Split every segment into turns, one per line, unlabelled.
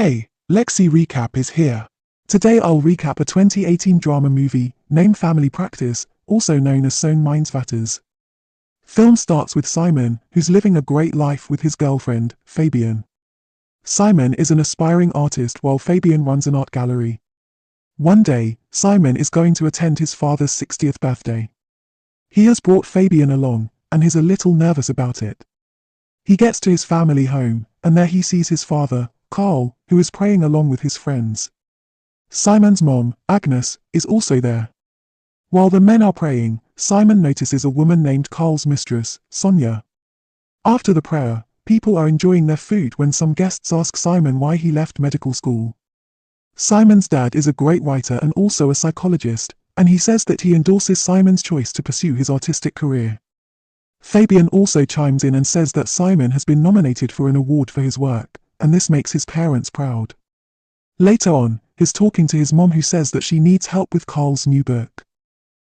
Hey, Lexi Recap is here. Today I'll recap a 2018 drama movie named Family Practice, also known as Zo'n Mijnsvatters. Film starts with Simon, who's living a great life with his girlfriend, Fabian. Simon is an aspiring artist while Fabian runs an art gallery. One day, Simon is going to attend his father's 60th birthday. He has brought Fabian along, and he's a little nervous about it. He gets to his family home, and there he sees his father, Carl, who is praying along with his friends. Simon's mom, Agnes, is also there. While the men are praying, Simon notices a woman named Carl's mistress, Sonia. After the prayer, people are enjoying their food when some guests ask Simon why he left medical school. Simon's dad is a great writer and also a psychologist, and he says that he endorses Simon's choice to pursue his artistic career. Fabian also chimes in and says that Simon has been nominated for an award for his work, and this makes his parents proud. Later on, he's talking to his mom, who says that she needs help with Carl's new book.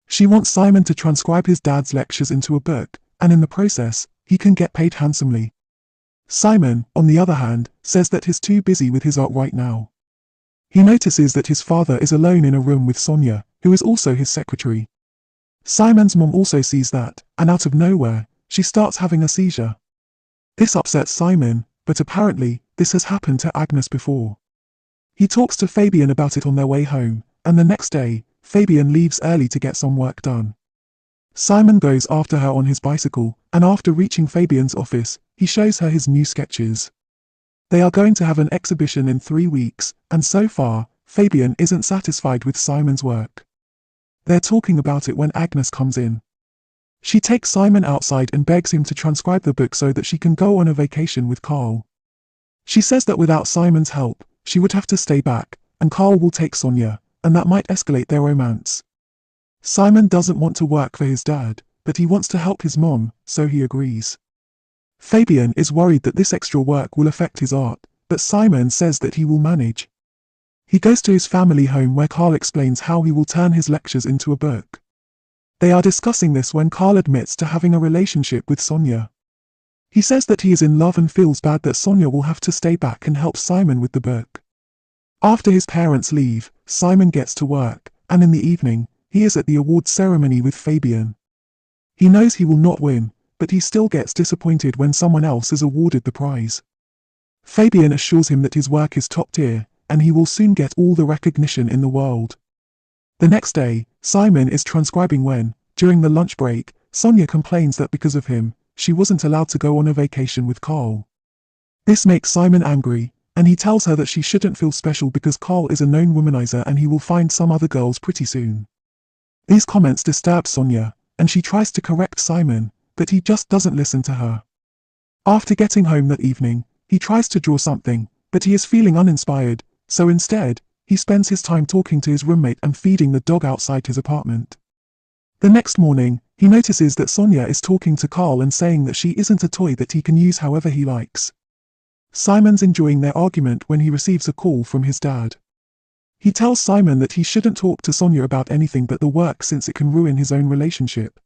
She wants Simon to transcribe his dad's lectures into a book, and in the process, he can get paid handsomely. Simon, on the other hand, says that he's too busy with his art right now. He notices that his father is alone in a room with Sonia, who is also his secretary. Simon's mom also sees that, and out of nowhere, she starts having a seizure. This upsets Simon, but apparently, this has happened to Agnes before. He talks to Fabian about it on their way home, and the next day, Fabian leaves early to get some work done. Simon goes after her on his bicycle, and after reaching Fabian's office, he shows her his new sketches. They are going to have an exhibition in 3 weeks, and so far, Fabian isn't satisfied with Simon's work. They're talking about it when Agnes comes in. She takes Simon outside and begs him to transcribe the book so that she can go on a vacation with Carl. She says that without Simon's help, she would have to stay back, and Carl will take Sonia, and that might escalate their romance. Simon doesn't want to work for his dad, but he wants to help his mom, so he agrees. Fabian is worried that this extra work will affect his art, but Simon says that he will manage. He goes to his family home where Carl explains how he will turn his lectures into a book. They are discussing this when Carl admits to having a relationship with Sonia. He says that he is in love and feels bad that Sonia will have to stay back and help Simon with the book. After his parents leave, Simon gets to work, and in the evening, he is at the awards ceremony with Fabian. He knows he will not win, but he still gets disappointed when someone else is awarded the prize. Fabian assures him that his work is top tier, and he will soon get all the recognition in the world. The next day, Simon is transcribing when, during the lunch break, Sonia complains that because of him, she wasn't allowed to go on a vacation with Carl. This makes Simon angry, and he tells her that she shouldn't feel special because Carl is a known womanizer and he will find some other girls pretty soon. These comments disturb Sonia, and she tries to correct Simon, but he just doesn't listen to her. After getting home that evening, he tries to draw something, but he is feeling uninspired, so instead, he spends his time talking to his roommate and feeding the dog outside his apartment. The next morning, he notices that Sonia is talking to Carl and saying that she isn't a toy that he can use however he likes. Simon's enjoying their argument when he receives a call from his dad. He tells Simon that he shouldn't talk to Sonia about anything but the work since it can ruin his own relationship.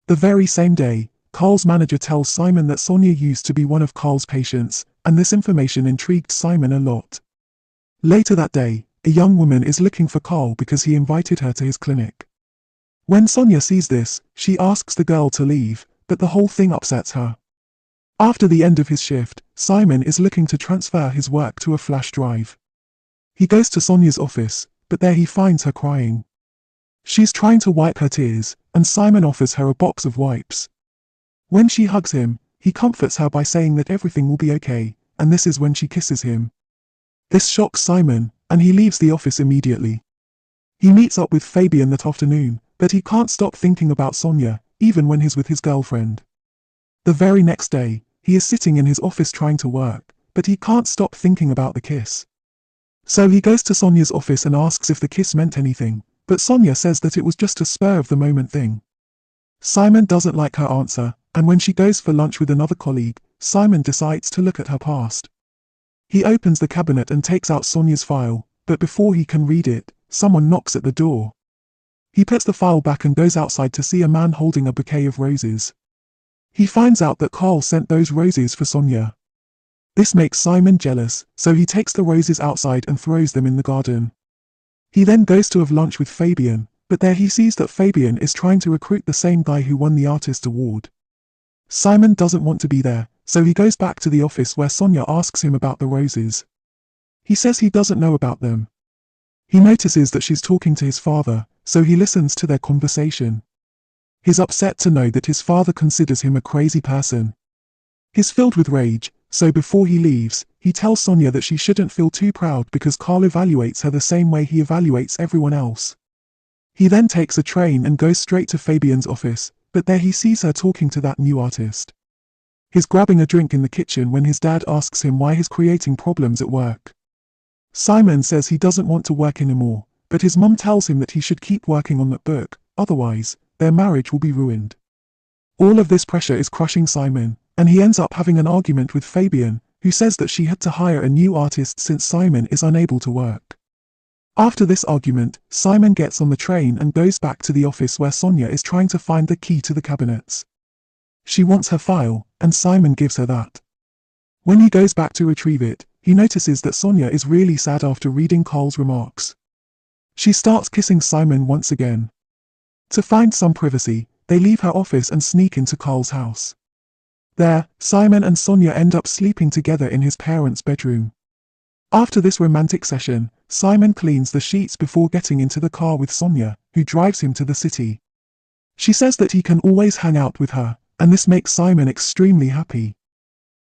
The very same day, Carl's manager tells Simon that Sonia used to be one of Carl's patients, and this information intrigued Simon a lot. Later that day, a young woman is looking for Carl because he invited her to his clinic. When Sonia sees this, she asks the girl to leave, but the whole thing upsets her. After the end of his shift, Simon is looking to transfer his work to a flash drive. He goes to Sonia's office, but there he finds her crying. She's trying to wipe her tears, and Simon offers her a box of wipes. When she hugs him, he comforts her by saying that everything will be okay, and this is when she kisses him. This shocks Simon, and he leaves the office immediately. He meets up with Fabian that afternoon, but he can't stop thinking about Sonia, even when he's with his girlfriend. The very next day, he is sitting in his office trying to work, but he can't stop thinking about the kiss. So he goes to Sonia's office and asks if the kiss meant anything, but Sonia says that it was just a spur-of-the-moment thing. Simon doesn't like her answer, and when she goes for lunch with another colleague, Simon decides to look at her past. He opens the cabinet and takes out Sonia's file, but before he can read it, someone knocks at the door. He puts the file back and goes outside to see a man holding a bouquet of roses. He finds out that Carl sent those roses for Sonia. This makes Simon jealous, so he takes the roses outside and throws them in the garden. He then goes to have lunch with Fabian, but there he sees that Fabian is trying to recruit the same guy who won the artist award. Simon doesn't want to be there, so he goes back to the office where Sonia asks him about the roses. He says he doesn't know about them. He notices that she's talking to his father, so he listens to their conversation. He's upset to know that his father considers him a crazy person. He's filled with rage, so before he leaves, he tells Sonia that she shouldn't feel too proud because Carl evaluates her the same way he evaluates everyone else. He then takes a train and goes straight to Fabian's office, but there he sees her talking to that new artist. He's grabbing a drink in the kitchen when his dad asks him why he's creating problems at work. Simon says he doesn't want to work anymore, but his mum tells him that he should keep working on that book, otherwise, their marriage will be ruined. All of this pressure is crushing Simon, and he ends up having an argument with Fabian, who says that she had to hire a new artist since Simon is unable to work. After this argument, Simon gets on the train and goes back to the office where Sonia is trying to find the key to the cabinets. She wants her file, and Simon gives her that. When he goes back to retrieve it, he notices that Sonia is really sad after reading Carl's remarks. She starts kissing Simon once again. To find some privacy, they leave her office and sneak into Carl's house. There, Simon and Sonia end up sleeping together in his parents' bedroom. After this romantic session, Simon cleans the sheets before getting into the car with Sonia, who drives him to the city. She says that he can always hang out with her, and this makes Simon extremely happy.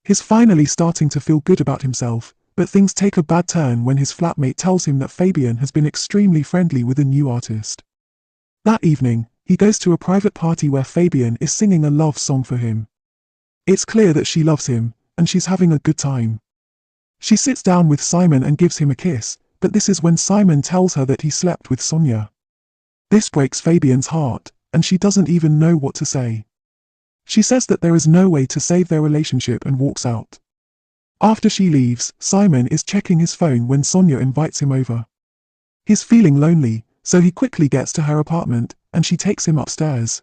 He's finally starting to feel good about himself, but things take a bad turn when his flatmate tells him that Fabian has been extremely friendly with a new artist. That evening, he goes to a private party where Fabian is singing a love song for him. It's clear that she loves him, and she's having a good time. She sits down with Simon and gives him a kiss, but this is when Simon tells her that he slept with Sonia. This breaks Fabian's heart, and she doesn't even know what to say. She says that there is no way to save their relationship and walks out. After she leaves, Simon is checking his phone when Sonia invites him over. He's feeling lonely, so he quickly gets to her apartment, and she takes him upstairs.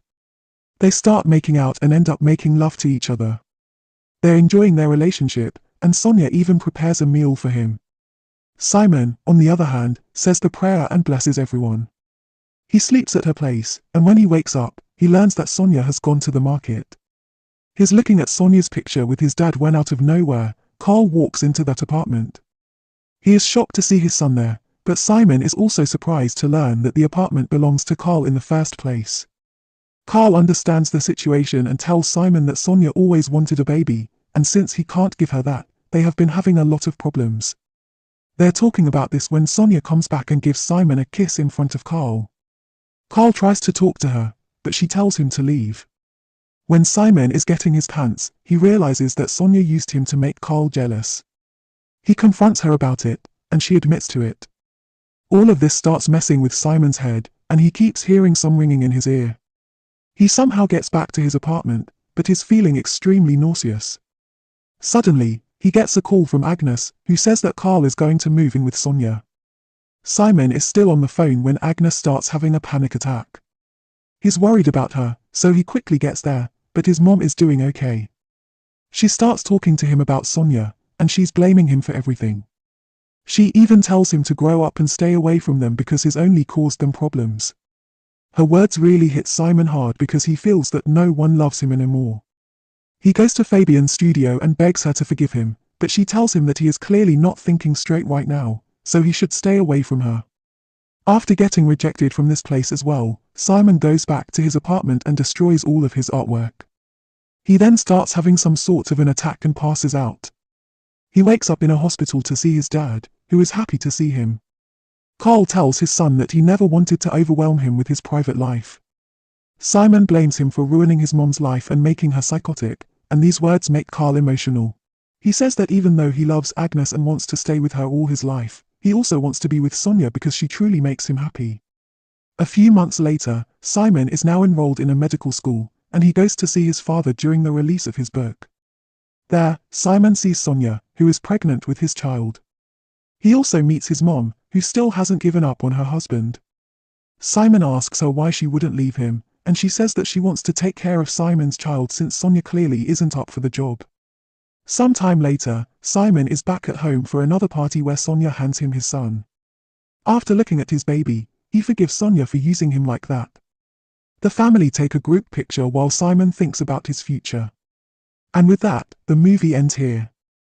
They start making out and end up making love to each other. They're enjoying their relationship, and Sonia even prepares a meal for him. Simon, on the other hand, says the prayer and blesses everyone. He sleeps at her place, and when he wakes up, he learns that Sonia has gone to the market. He's looking at Sonia's picture with his dad when out of nowhere, Carl walks into that apartment. He is shocked to see his son there, but Simon is also surprised to learn that the apartment belongs to Carl in the first place. Carl understands the situation and tells Simon that Sonia always wanted a baby, and since he can't give her that, they have been having a lot of problems. They're talking about this when Sonia comes back and gives Simon a kiss in front of Carl. Carl tries to talk to her, but she tells him to leave. When Simon is getting his pants, he realizes that Sonia used him to make Carl jealous. He confronts her about it, and she admits to it. All of this starts messing with Simon's head, and he keeps hearing some ringing in his ear. He somehow gets back to his apartment, but is feeling extremely nauseous. Suddenly, he gets a call from Agnes, who says that Carl is going to move in with Sonia. Simon is still on the phone when Agnes starts having a panic attack. He's worried about her, so he quickly gets there, but his mom is doing okay. She starts talking to him about Sonia, and she's blaming him for everything. She even tells him to grow up and stay away from them because he's only caused them problems. Her words really hit Simon hard because he feels that no one loves him anymore. He goes to Fabian's studio and begs her to forgive him, but she tells him that he is clearly not thinking straight right now, so he should stay away from her. After getting rejected from this place as well, Simon goes back to his apartment and destroys all of his artwork. He then starts having some sort of an attack and passes out. He wakes up in a hospital to see his dad, who is happy to see him. Carl tells his son that he never wanted to overwhelm him with his private life. Simon blames him for ruining his mom's life and making her psychotic, and these words make Carl emotional. He says that even though he loves Agnes and wants to stay with her all his life, he also wants to be with Sonia because she truly makes him happy. A few months later, Simon is now enrolled in a medical school, and he goes to see his father during the release of his book. There, Simon sees Sonia, who is pregnant with his child. He also meets his mom, who still hasn't given up on her husband. Simon asks her why she wouldn't leave him, and she says that she wants to take care of Simon's child since Sonia clearly isn't up for the job. Some time later, Simon is back at home for another party where Sonia hands him his son. After looking at his baby, he forgives Sonia for using him like that. The family take a group picture while Simon thinks about his future. And with that, the movie ends here.